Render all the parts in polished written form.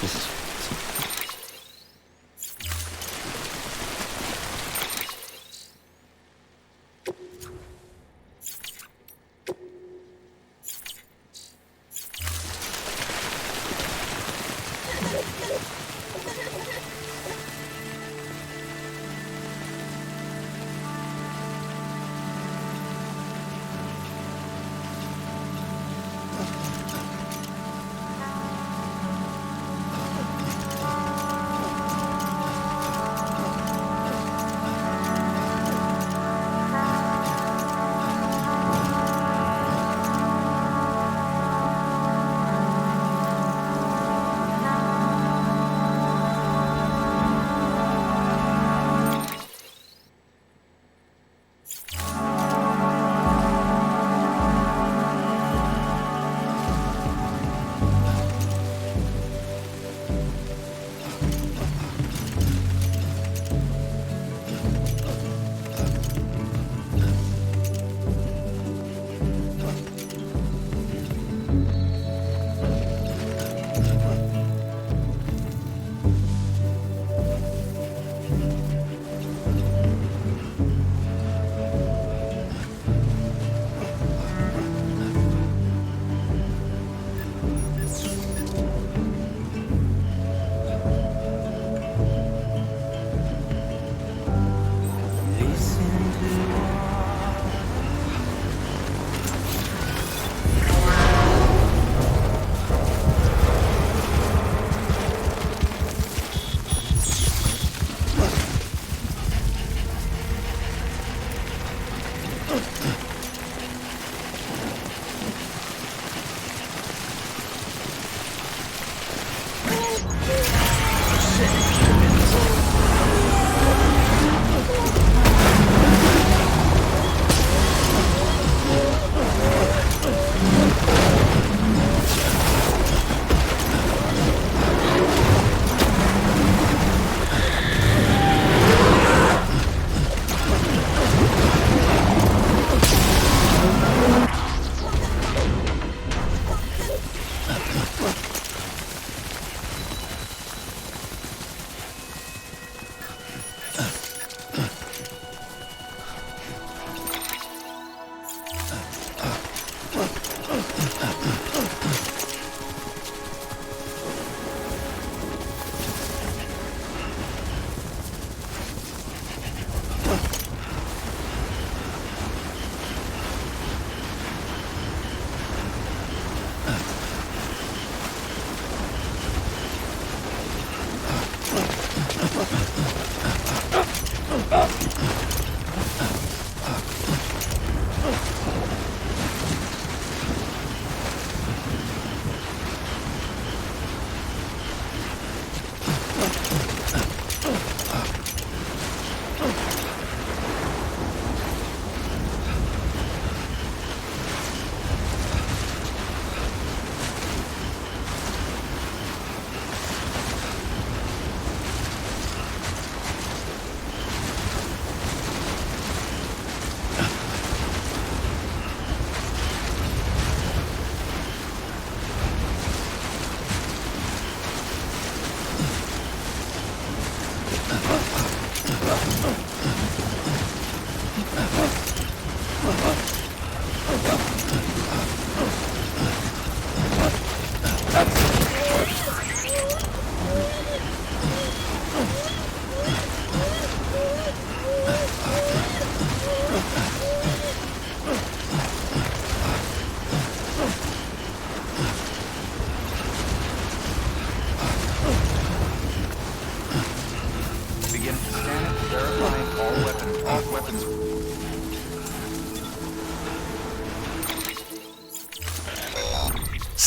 This is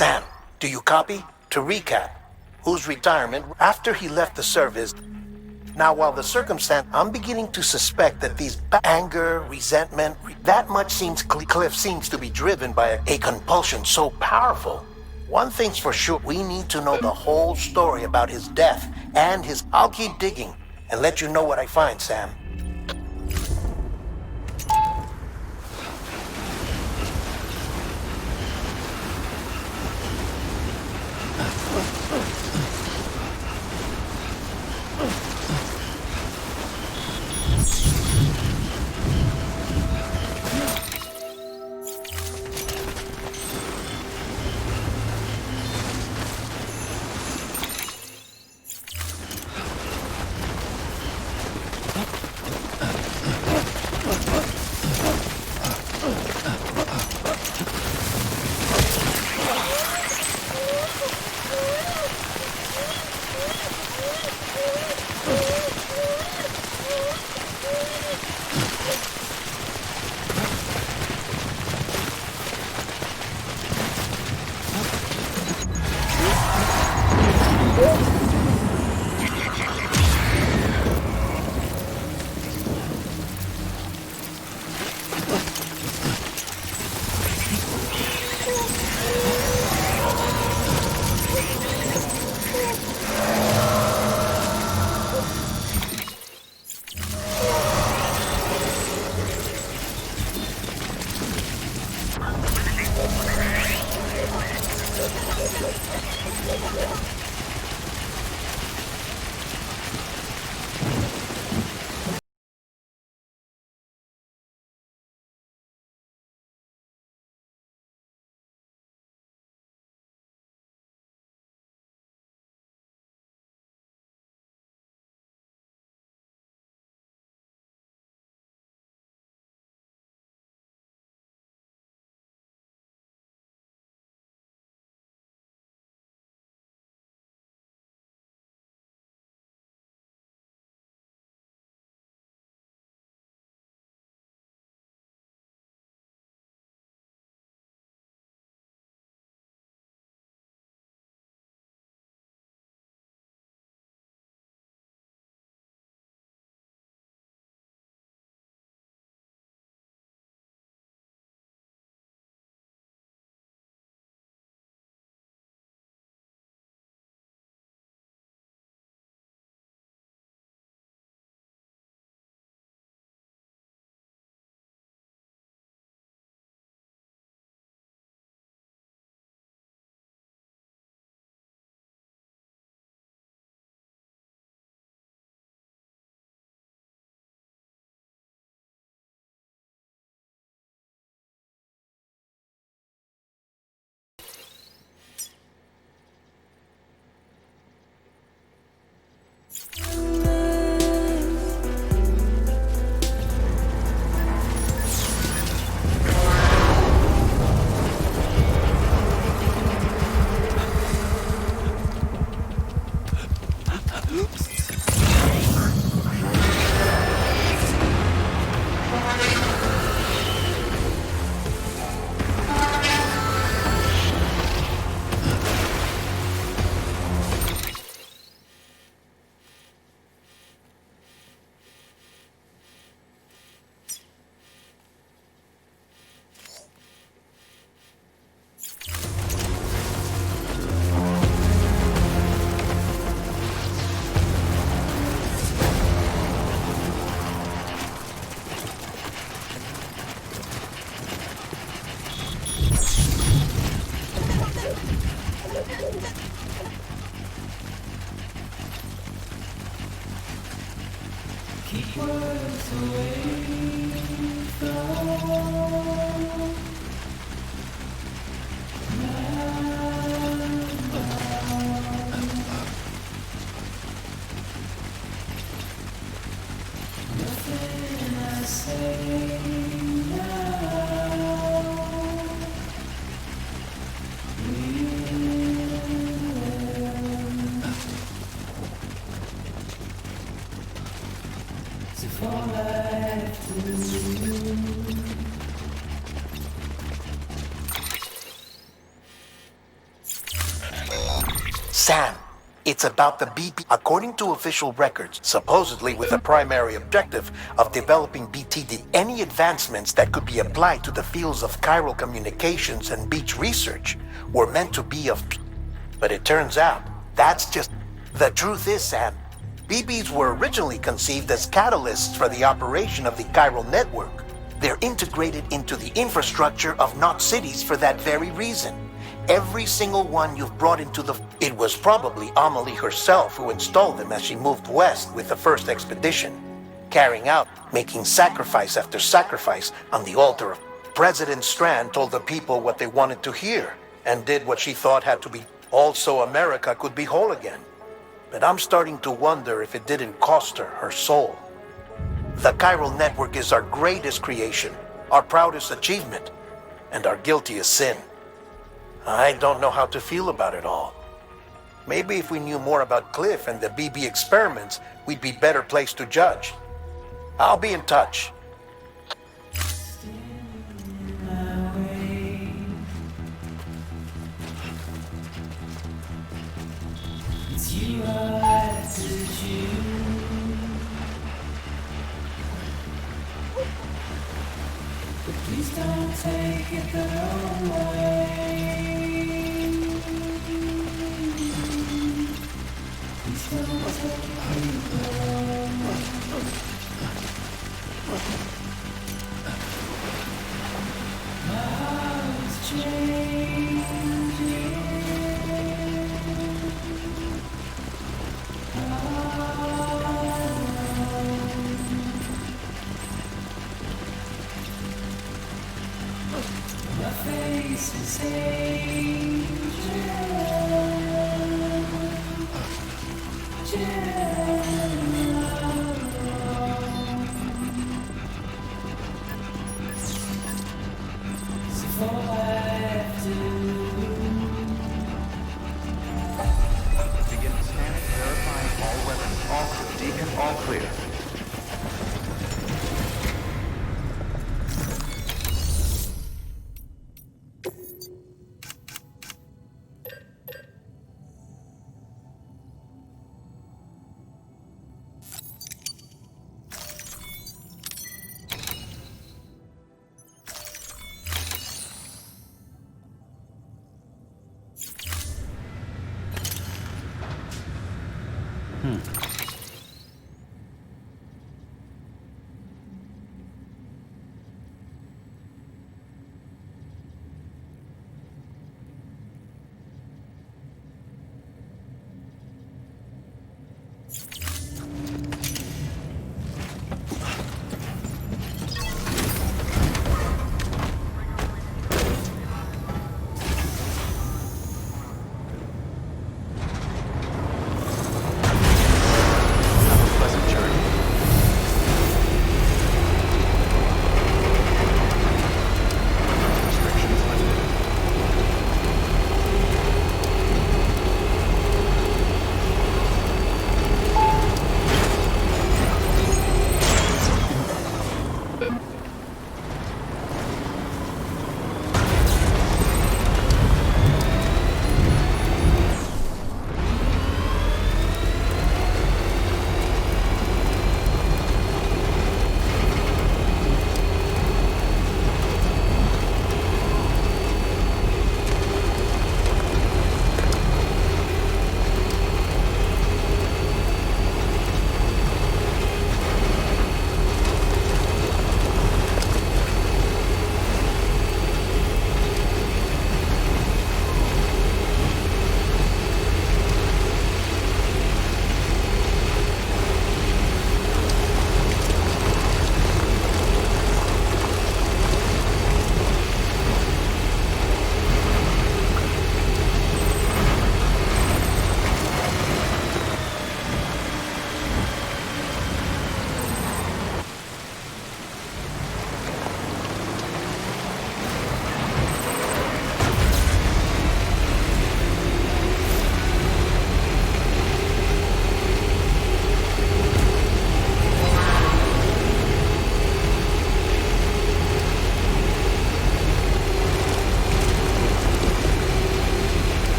Sam, do you copy? To recap, whose retirement after he left the service. Now, while the circumstance, I'm beginning to suspect that these anger, resentment, that much seems Cliff seems to be driven by a compulsion so powerful. One thing's for sure, we need to know the whole story about his death and his... I'll keep digging and let you know what I find, Sam. Sam, it's about the BP. According to official records, supposedly with the primary objective of developing BT did any advancements that could be applied to the fields of chiral communications and beach research were meant to be of... But it turns out, that's just... The truth is, Sam, BBs were originally conceived as catalysts for the operation of the chiral network. They're integrated into the infrastructure of Knot cities for that very reason. Every single one you've brought into the... It was probably Amelie herself who installed them as she moved west with the first expedition, carrying out, making sacrifice after sacrifice on the altar of... President Strand told the people what they wanted to hear, and did what she thought had to be... Also America could be whole again. But I'm starting to wonder if it didn't cost her her soul. The chiral network is our greatest creation, our proudest achievement, and our guiltiest sin. I don't know how to feel about it all. Maybe if we knew more about Cliff and the BB experiments, we'd be better placed to judge. I'll be in touch.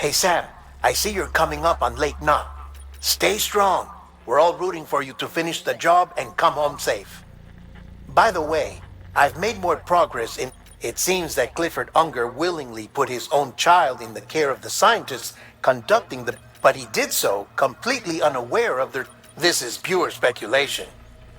Hey Sam, I see you're coming up on Lake Knot. Stay strong. We're all rooting for you to finish the job and come home safe. By the way, I've made more progress in... It seems that Clifford Unger willingly put his own child in the care of the scientists conducting the... But he did so completely unaware of their... This is pure speculation.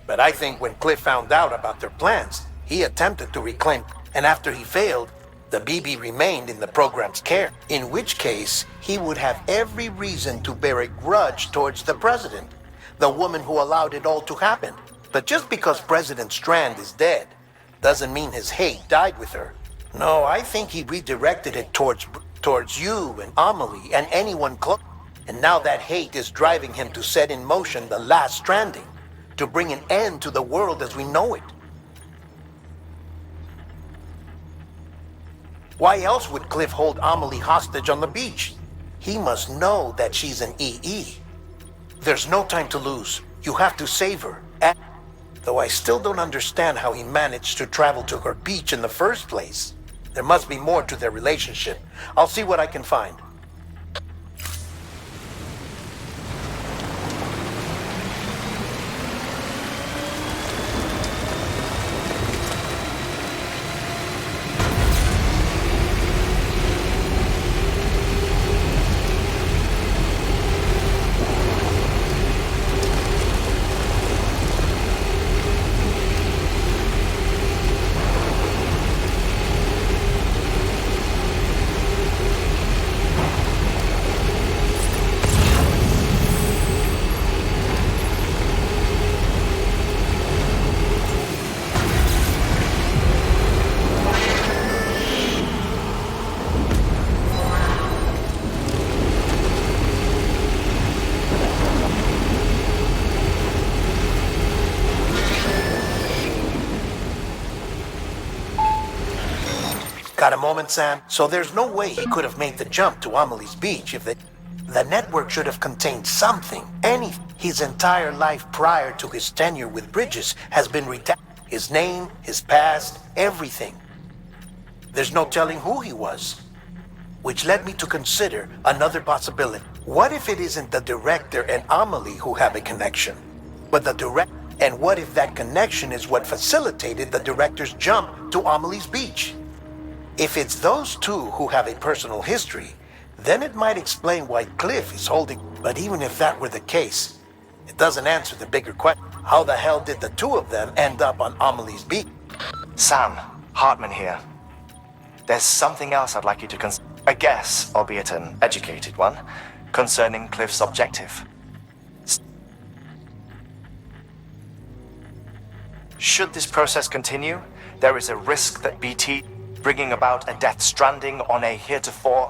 But I think when Cliff found out about their plans, he attempted to reclaim... And after he failed, the BB remained in the program's care. In which case, he would have every reason to bear a grudge towards the president, the woman who allowed it all to happen. But just because President Strand is dead, doesn't mean his hate died with her. No, I think he redirected it towards you and Amelie and anyone close. And now that hate is driving him to set in motion the last Stranding, to bring an end to the world as we know it. Why else would Cliff hold Amelie hostage on the beach? He must know that she's an EE. There's no time to lose. You have to save her. Though I still don't understand how he managed to travel to her beach in the first place. There must be more to their relationship. I'll see what I can find. Got a moment, Sam? So there's no way he could have made the jump to Amelie's beach if the network should have contained something, anything. His entire life prior to his tenure with Bridges has been redacted. His name, his past, everything. There's no telling who he was. Which led me to consider another possibility. What if it isn't the director and Amelie who have a connection, but the director? And what if that connection is what facilitated the director's jump to Amelie's beach? If it's those two who have a personal history, then it might explain why Cliff is holding. But even if that were the case, it doesn't answer the bigger question. How the hell did the two of them end up on Amelie's beach? Sam, Hartman here. There's something else I'd like you to consider. A guess, albeit an educated one, concerning Cliff's objective. Should this process continue, there is a risk that BT bringing about a death stranding on a heretofore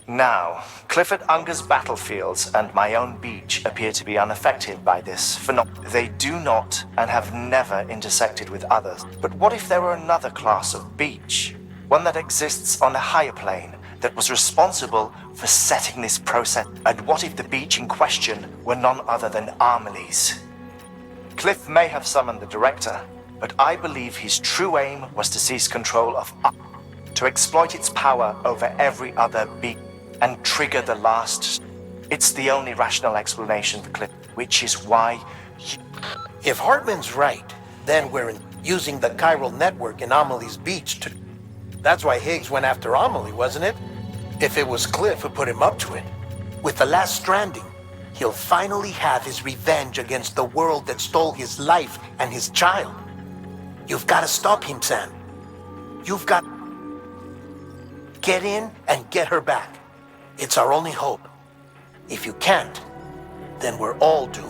Now, Clifford Unger's battlefields and my own beach appear to be unaffected by this phenomenon. They do not and have never intersected with others. But what if there were another class of beach? One that exists on a higher plane, that was responsible for setting this process? And what if the beach in question were none other than Amelie's? Cliff may have summoned the director, but I believe his true aim was to seize control of to exploit its power over every other being and trigger the last. It's the only rational explanation for Cliff, which is why If Hartman's right, then we're using the chiral network in Amelie's beach to... That's why Higgs went after Amelie, wasn't it? If it was Cliff who put him up to it. With the last stranding, he'll finally have his revenge against the world that stole his life and his child. You've got to stop him, Sam. You've got... Get in and get her back. It's our only hope. If you can't, then we're all doomed.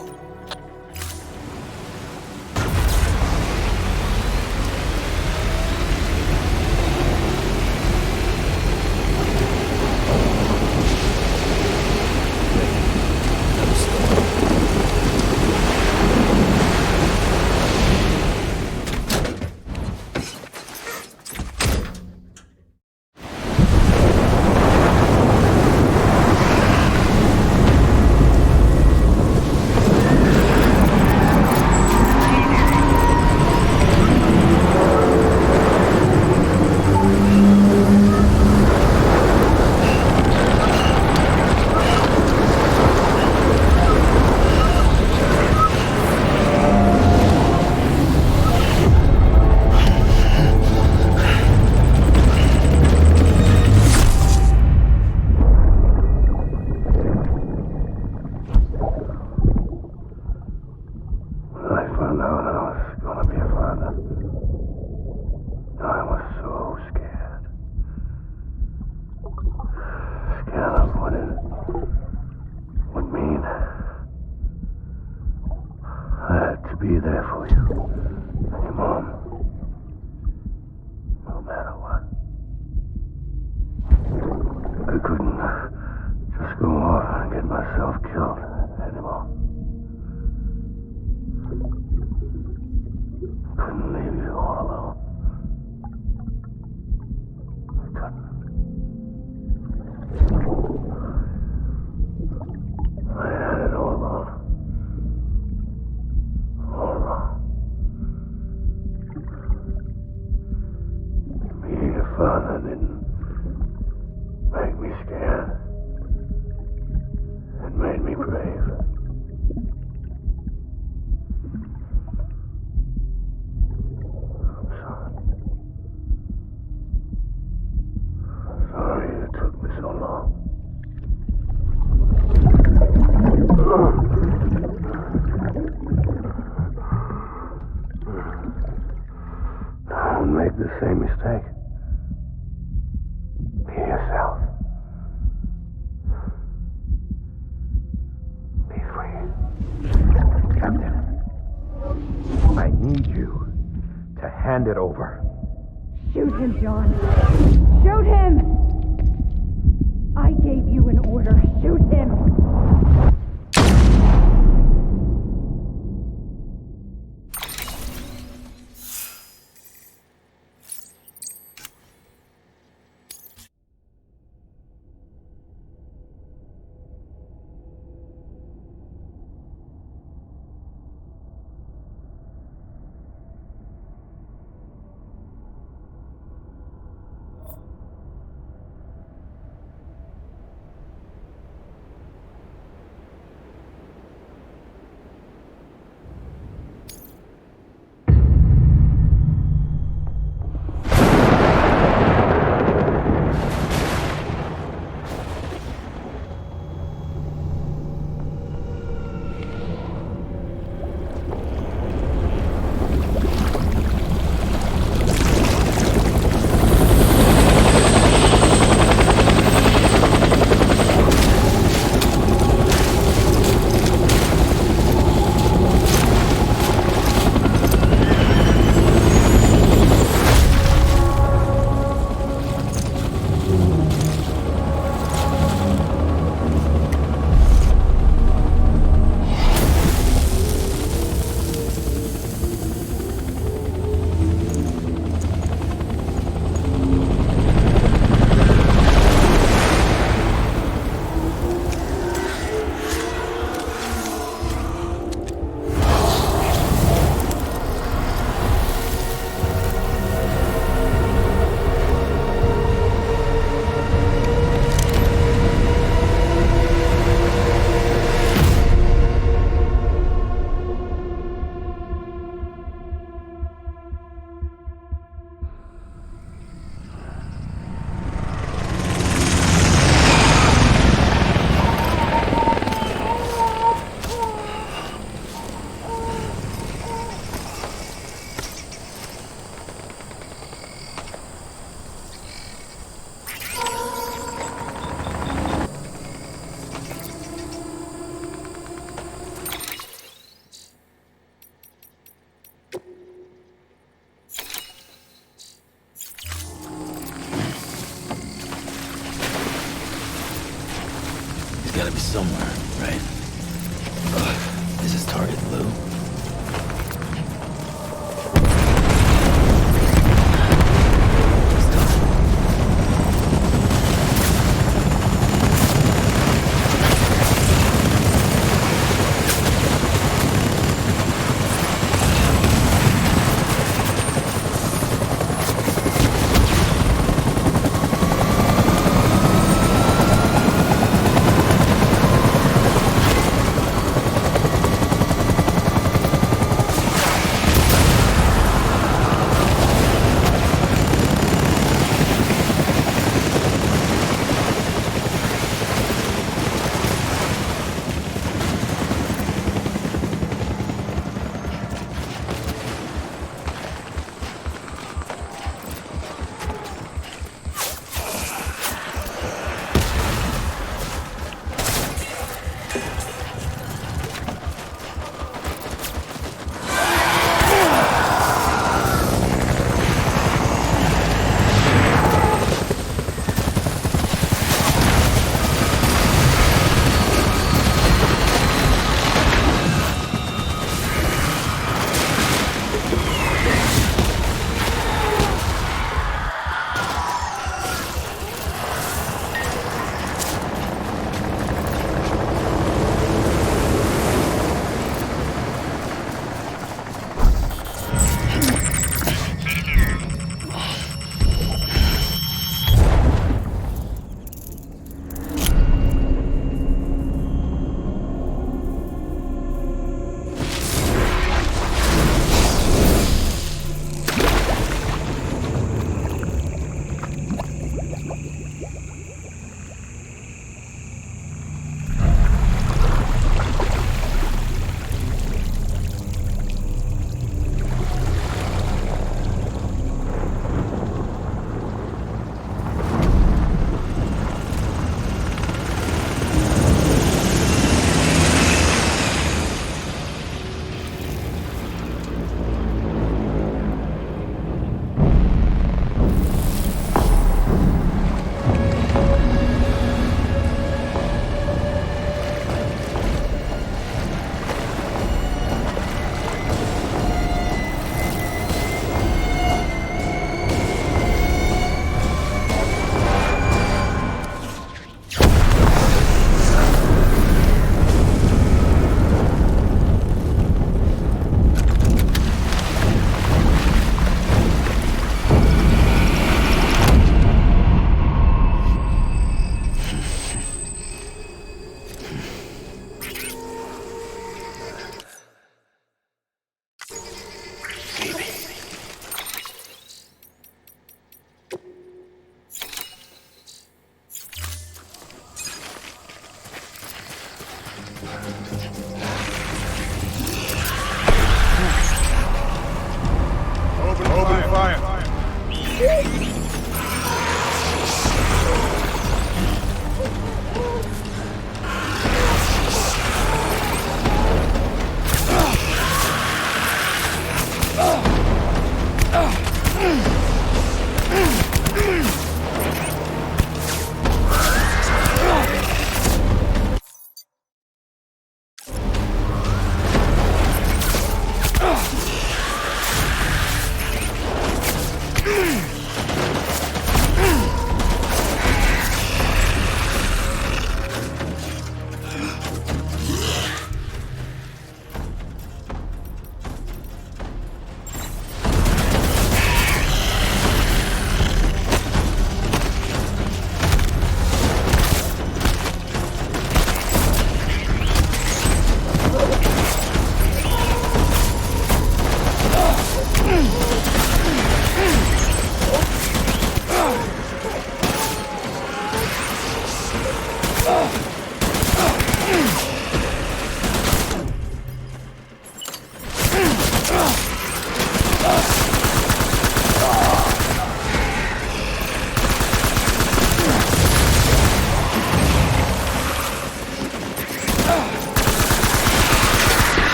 Be there for you. And your mom. No matter what. I couldn't just go off and get myself killed anymore. Couldn't leave you all alone. hand it over. Shoot him, John. Shoot him! I gave you an order. Shoot him! Gotta be somewhere, right? Ugh, is his target blue?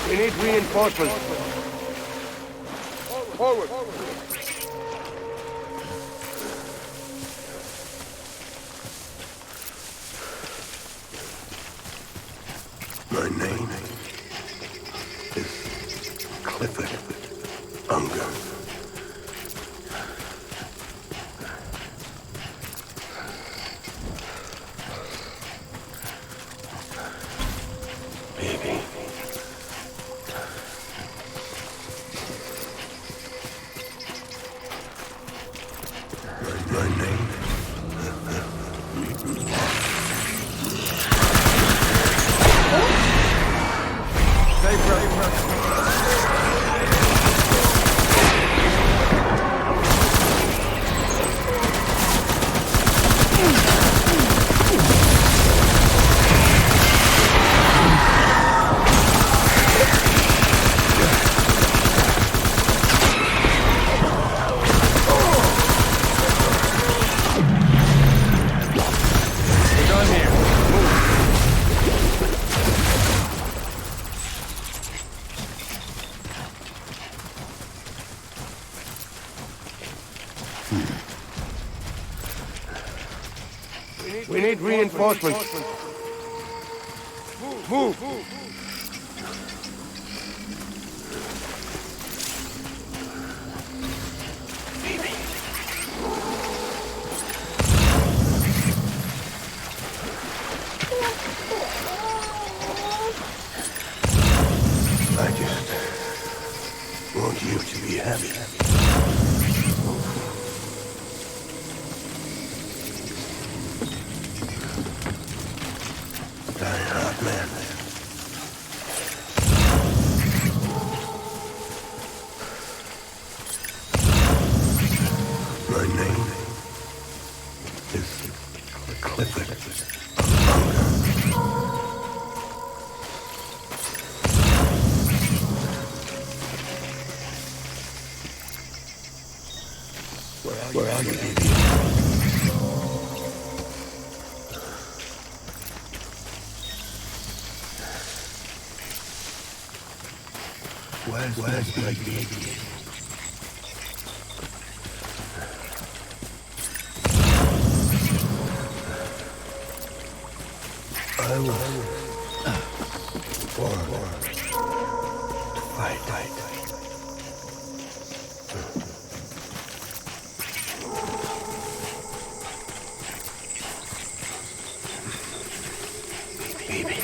We need reinforcements. Forward. My name is Clifford Unger. Baby. My name. We need reinforcements. Move. I just want you to be happy. Man. My name is Clifford Unger. Where are you, baby? Where's my baby? I will fight. Baby.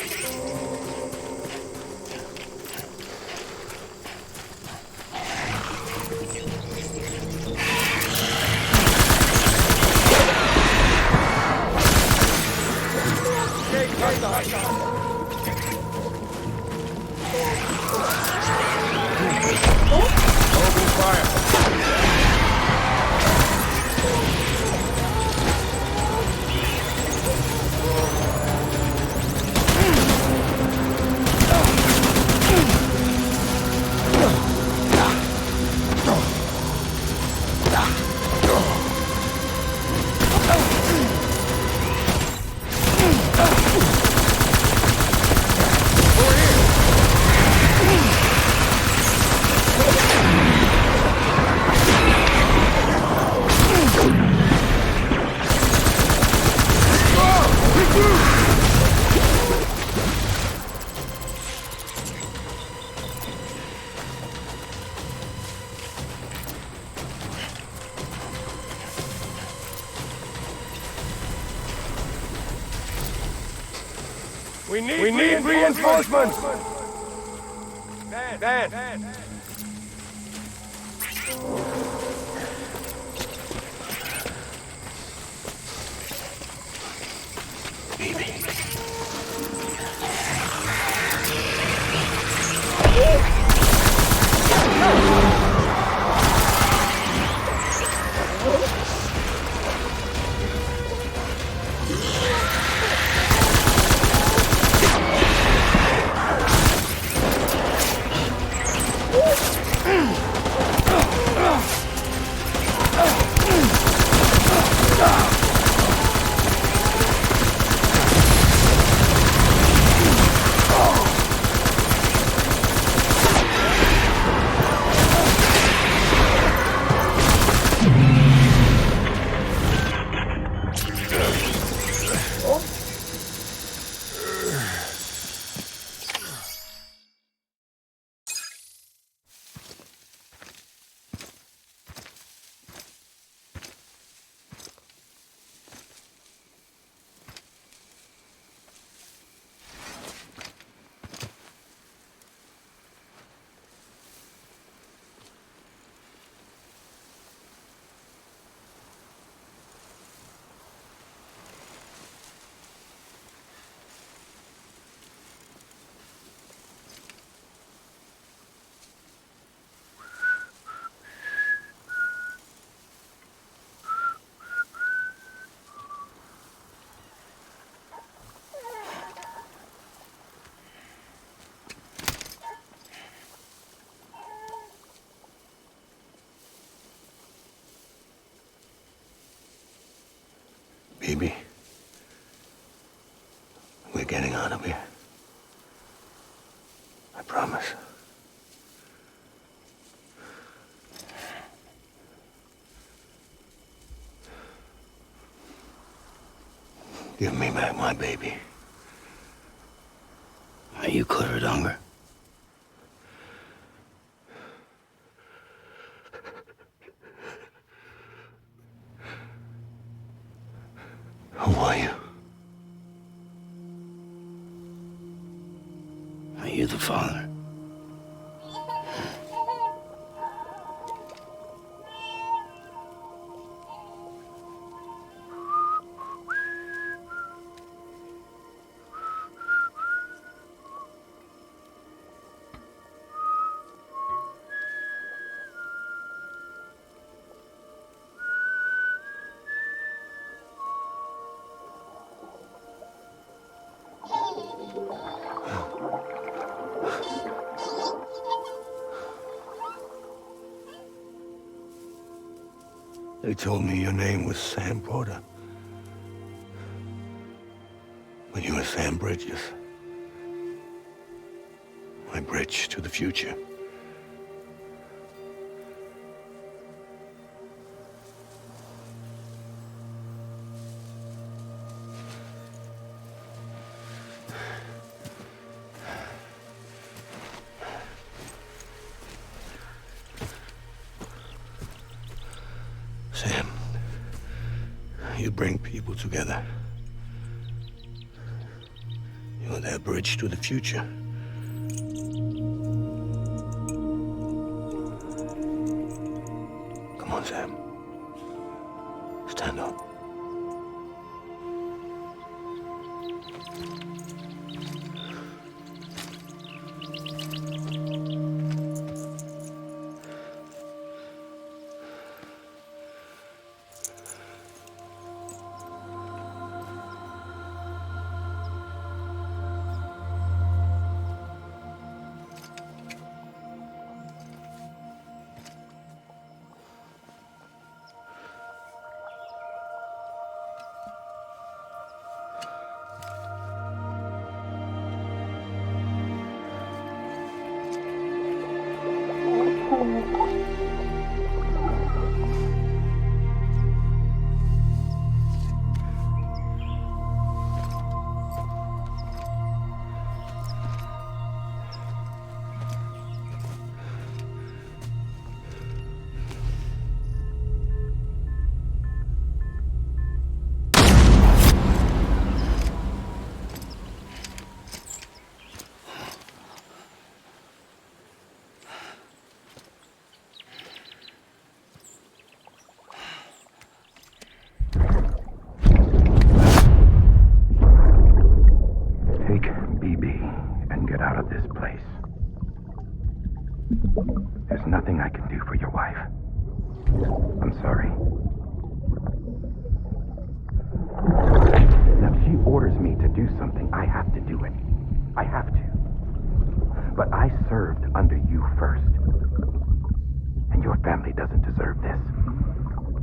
We need reinforcements! Dad! Baby. Baby, we're getting out of here. I promise. Give me back my baby. Are you clear, Unger? Who are you? Are you the father? They told me your name was Sam Porter. But you were Sam Bridges. My bridge to the future. Sam, you bring people together. You're their bridge to the future. Come on, Sam. Stand up. orders me to do something, I have to do it. I have to. But I served under you first. And your family doesn't deserve this.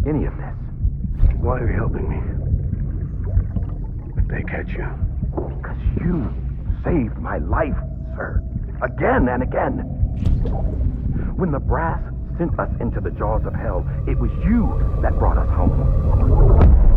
Any of this. Why are you helping me? If they catch you. Because you saved my life, sir. Again and again. When the brass sent us into the jaws of hell, it was you that brought us home.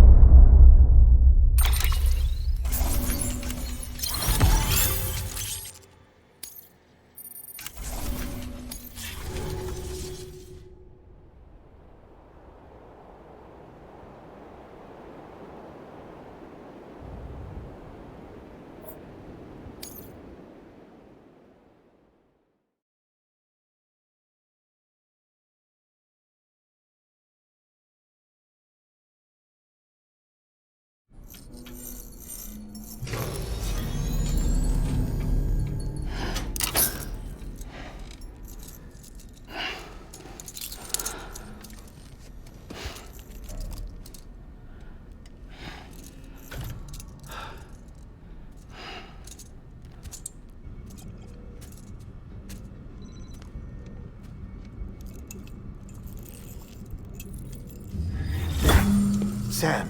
Sam,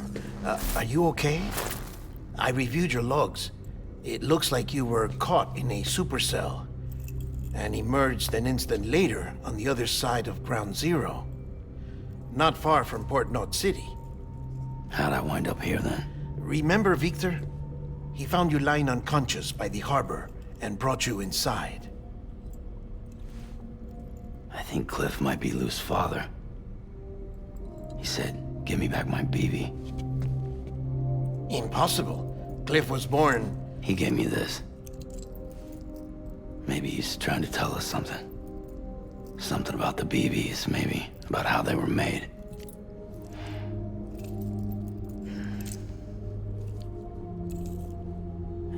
are you okay? I reviewed your logs. It looks like you were caught in a supercell and emerged an instant later on the other side of Ground Zero. Not far from Port Knot City. How'd I wind up here then? Remember Victor? He found you lying unconscious by the harbor and brought you inside. I think Cliff might be Lou's father. He said, "Give me back my BB." Impossible. Cliff was born... He gave me this. Maybe he's trying to tell us something. Something about the BBs, maybe. About how they were made.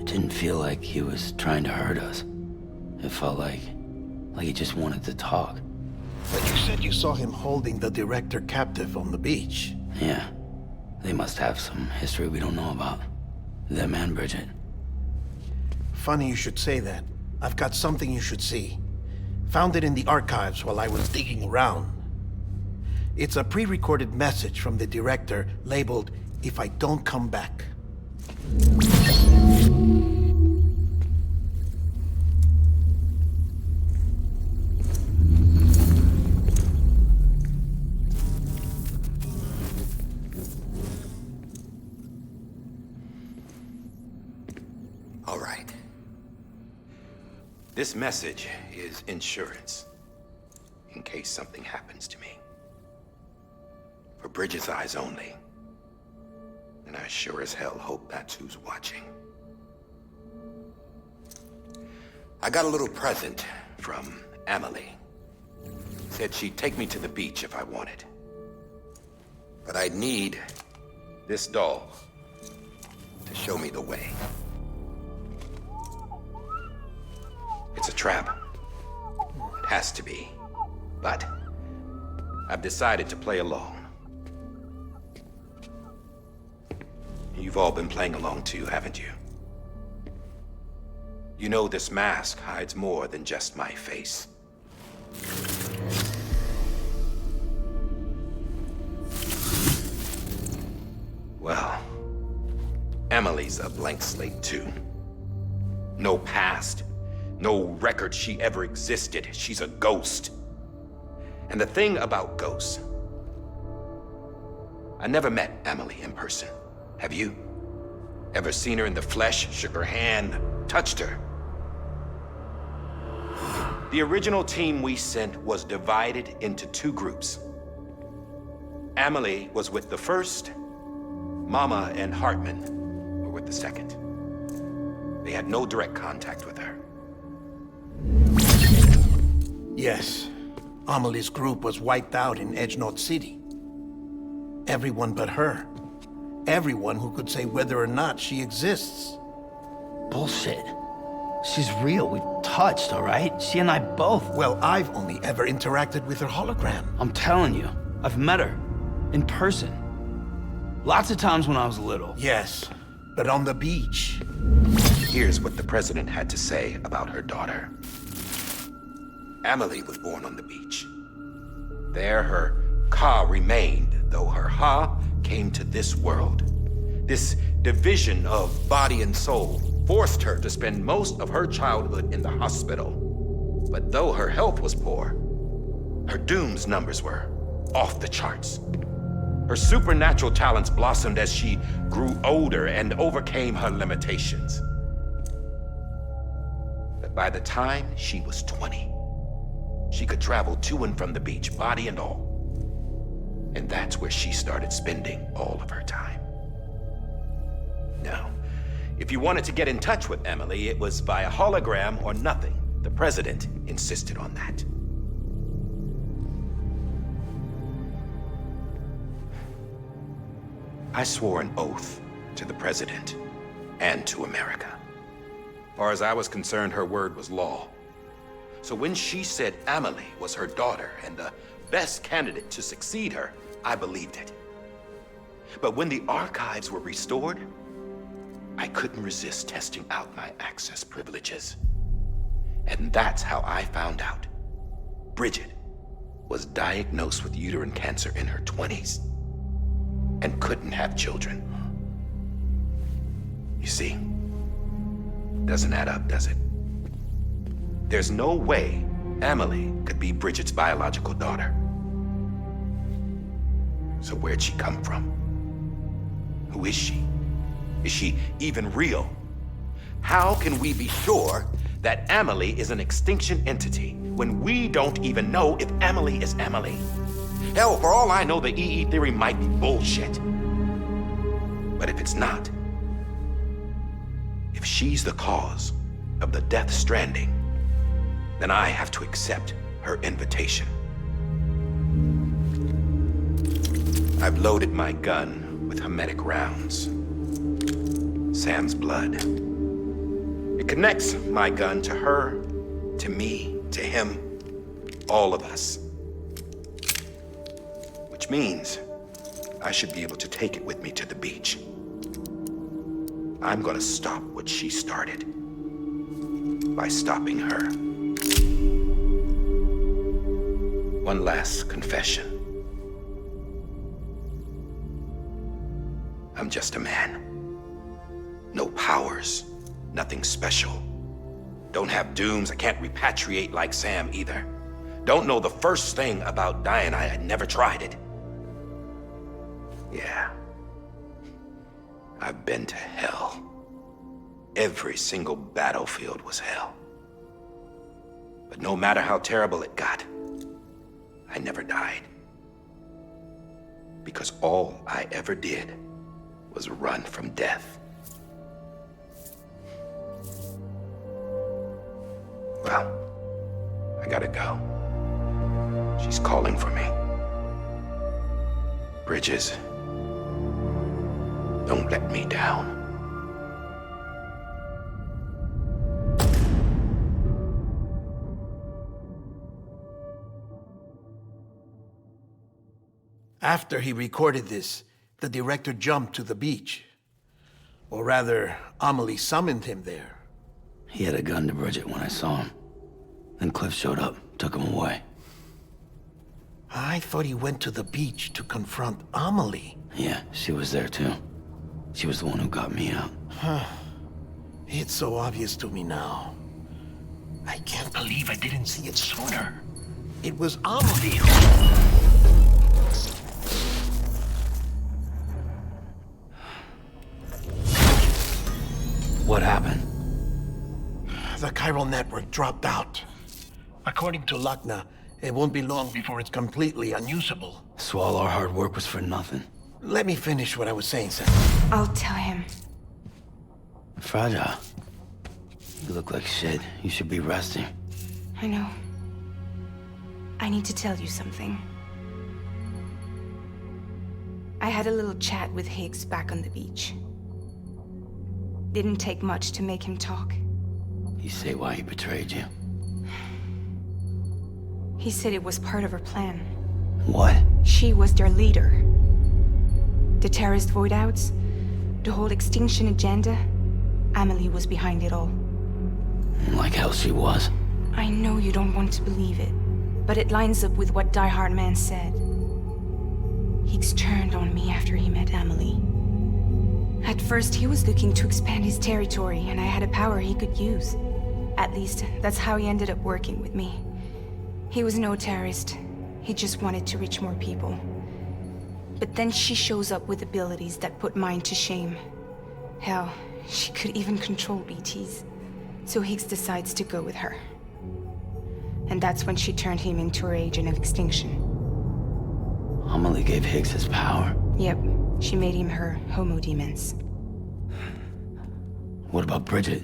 It didn't feel like he was trying to hurt us. It felt like he just wanted to talk. But you said you saw him holding the director captive on the beach. Yeah. They must have some history we don't know about. Them and Bridget. Funny you should say that. I've got something you should see. Found it in the archives while I was digging around. It's a pre-recorded message from the director labeled, "If I don't come back." All right. This message is insurance, in case something happens to me. For Bridget's eyes only. And I sure as hell hope that's who's watching. I got a little present from Emily. Said she'd take me to the beach if I wanted. But I'd need this doll to show me the way. It's a trap. It has to be. But I've decided to play along. You've all been playing along too, haven't you? You know this mask hides more than just my face. Well, Emily's a blank slate too. No past. No record she ever existed. She's a ghost. And the thing about ghosts, I never met Emily in person. Have you? Ever seen her in the flesh, shook her hand, touched her? The original team we sent was divided into two groups. Emily was with the first. Mama and Hartman were with the second. They had no direct contact with her. Yes. Amelie's group was wiped out in Edge Knot City. Everyone but her. Everyone who could say whether or not she exists. Bullshit. She's real. We've touched, all right? She and I both. Well, I've only ever interacted with her hologram. I'm telling you, I've met her. In person. Lots of times when I was little. Yes. But on the beach. Here's what the president had to say about her daughter. Amelie was born on the beach. There her Ka remained, though her Ha came to this world. This division of body and soul forced her to spend most of her childhood in the hospital. But though her health was poor, her Doom's numbers were off the charts. Her supernatural talents blossomed as she grew older and overcame her limitations. But by the time she was 20, she could travel to and from the beach, body and all. And that's where she started spending all of her time. Now, if you wanted to get in touch with Emily, it was via hologram or nothing. The president insisted on that. I swore an oath to the president and to America. As far as I was concerned, her word was law. So when she said Amelie was her daughter and the best candidate to succeed her, I believed it. But when the archives were restored, I couldn't resist testing out my access privileges. And that's how I found out. Bridget was diagnosed with uterine cancer in her 20s and couldn't have children. You see, doesn't add up, does it? There's no way Amelie could be Bridget's biological daughter. So where'd she come from? Who is she? Is she even real? How can we be sure that Amelie is an extinction entity when we don't even know if Amelie is Amelie? Hell, for all I know, the EE theory might be bullshit. But if it's not, if she's the cause of the death stranding, then I have to accept her invitation. I've loaded my gun with hermetic rounds. Sam's blood. It connects my gun to her, to me, to him, all of us. Which means I should be able to take it with me to the beach. I'm gonna stop what she started by stopping her. One last confession. I'm just a man. No powers, nothing special. Don't have dooms, I can't repatriate like Sam either. Don't know the first thing about dying, I had never tried it. Yeah. I've been to hell. Every single battlefield was hell. But no matter how terrible it got, I never died. Because all I ever did was run from death. Well, I gotta go. She's calling for me. Bridges, don't let me down. After he recorded this, the director jumped to the beach. Or rather, Amelie summoned him there. He had a gun to Bridget when I saw him. Then Cliff showed up, took him away. I thought he went to the beach to confront Amelie. Yeah, she was there too. She was the one who got me out. It's so obvious to me now. I can't believe I didn't see it sooner. It was Amelie What happened? The chiral network dropped out. According to Lachna, it won't be long before it's completely unusable. So all our hard work was for nothing. Let me finish what I was saying, Sam. I'll tell him. Fragile. You look like shit. You should be resting. I know. I need to tell you something. I had a little chat with Higgs back on the beach. Didn't take much to make him talk. You say why he betrayed you? He said it was part of her plan. What? She was their leader. The terrorist voidouts, The whole extinction agenda, Amelie was behind it all. Like hell she was. I know you don't want to believe it, but it lines up with what Die Hard Man said. Higgs turned on me after he met Amelie. At first, he was looking to expand his territory, and I had a power he could use. At least, that's how he ended up working with me. He was no terrorist. He just wanted to reach more people. But then she shows up with abilities that put mine to shame. Hell, she could even control BTs. So Higgs decides to go with her. And that's when she turned him into her agent of extinction. Amelie gave Higgs his power. Yep, she made him her homo demons. What about Bridget?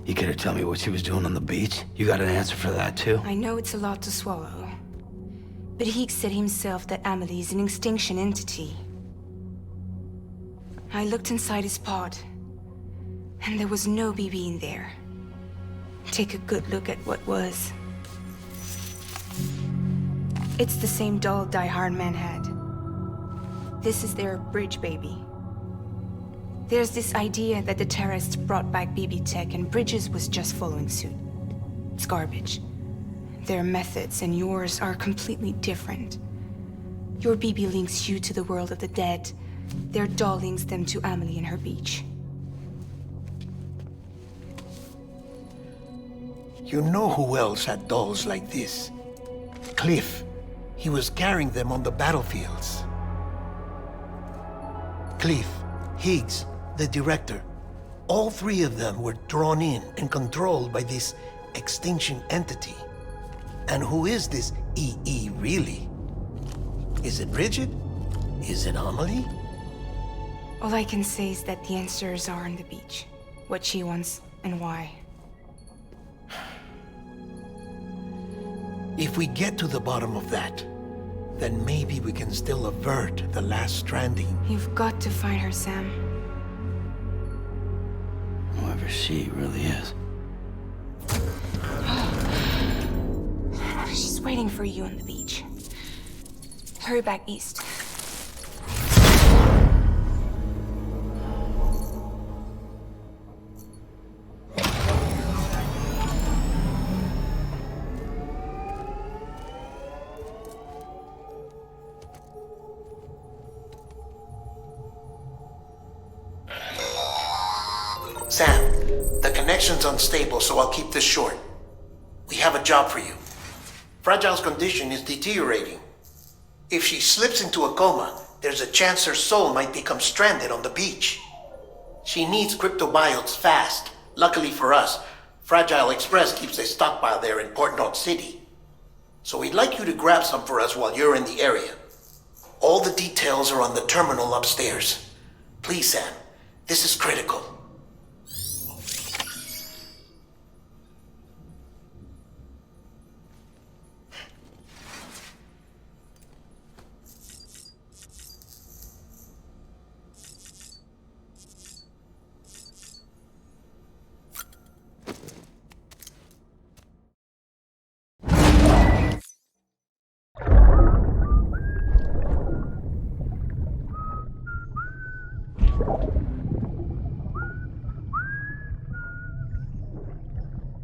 You care to tell me what she was doing on the beach? You got an answer for that too? I know it's a lot to swallow. But Higgs said himself that Amelie is an extinction entity. I looked inside his pod, and there was no BB in there. Take a good look at what was. It's the same doll Die Hard Man had. This is their bridge baby. There's this idea that the terrorists brought back BB tech and Bridges was just following suit. It's garbage. Their methods and yours are completely different. Your BB links you to the world of the dead. Their doll links them to Amelie and her beach. You know who else had dolls like this? Cliff. He was carrying them on the battlefields. Cliff, Higgs, the director. All three of them were drawn in and controlled by this extinction entity. And who is this EE really? Is it Bridget? Is it Amelie? All I can say is that the answers are on the beach. What she wants and why. If we get to the bottom of that, then maybe we can still avert the last stranding. You've got to find her, Sam. Whoever she really is. She's waiting for you on the beach. Hurry back east. Sam, the connection's unstable, so I'll keep this short. We have a job for you. Fragile's condition is deteriorating. If she slips into a coma, there's a chance her soul might become stranded on the beach. She needs cryptobiotes fast. Luckily for us, Fragile Express keeps a stockpile there in Port North City. So we'd like you to grab some for us while you're in the area. All the details are on the terminal upstairs. Please, Sam, this is critical.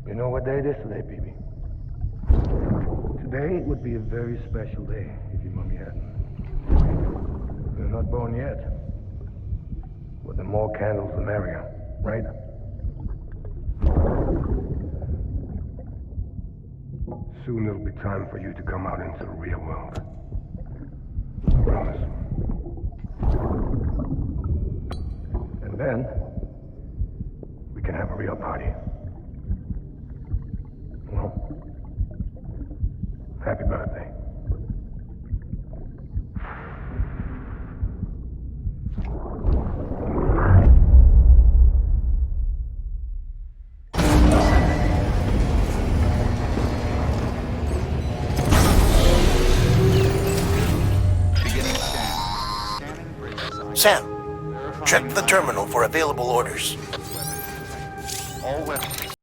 You know what day it is today, BB? Today would be a very special day if your mommy hadn't. You're not born yet. But the more candles, the merrier, right? Soon it'll be time for you to come out into the real world. I promise. And then, we can have a real party. Well, happy birthday. Sam, check the terminal for available orders. All weapons